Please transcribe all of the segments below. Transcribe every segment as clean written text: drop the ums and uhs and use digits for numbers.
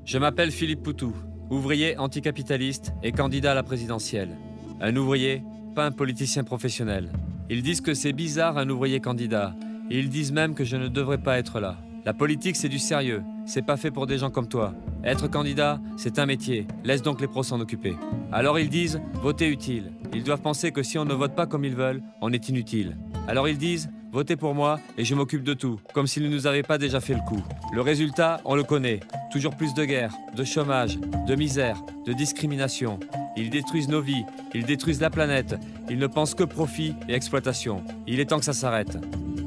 Je m'appelle Philippe Poutou, ouvrier anticapitaliste et candidat à la présidentielle. Un ouvrier, pas un politicien professionnel. Ils disent que c'est bizarre un ouvrier candidat, et ils disent même que je ne devrais pas être là. La politique, c'est du sérieux, c'est pas fait pour des gens comme toi. Être candidat, c'est un métier, laisse donc les pros s'en occuper. Alors ils disent, voter utile. Ils doivent penser que si on ne vote pas comme ils veulent, on est inutile. Alors ils disent, votez pour moi et je m'occupe de tout, comme s'ils ne nous avaient pas déjà fait le coup. Le résultat, on le connaît. Toujours plus de guerre, de chômage, de misère, de discrimination. Ils détruisent nos vies, ils détruisent la planète. Ils ne pensent que profit et exploitation. Il est temps que ça s'arrête.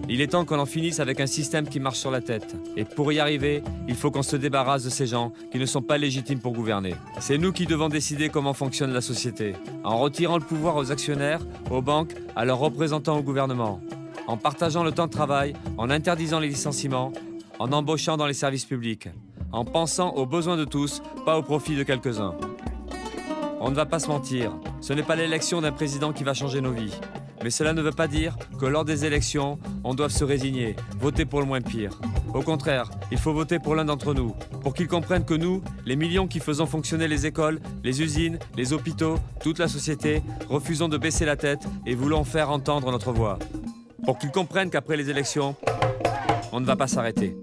Il est temps qu'on en finisse avec un système qui marche sur la tête. Et pour y arriver, il faut qu'on se débarrasse de ces gens qui ne sont pas légitimes pour gouverner. C'est nous qui devons décider comment fonctionne la société, en retirant le pouvoir aux actionnaires, aux banques, à leurs représentants au gouvernement, en partageant le temps de travail, en interdisant les licenciements, en embauchant dans les services publics, en pensant aux besoins de tous, pas au profit de quelques-uns. On ne va pas se mentir, ce n'est pas l'élection d'un président qui va changer nos vies. Mais cela ne veut pas dire que lors des élections, on doit se résigner, voter pour le moins pire. Au contraire, il faut voter pour l'un d'entre nous, pour qu'ils comprennent que nous, les millions qui faisons fonctionner les écoles, les usines, les hôpitaux, toute la société, refusons de baisser la tête et voulons faire entendre notre voix. Pour qu'ils comprennent qu'après les élections, on ne va pas s'arrêter.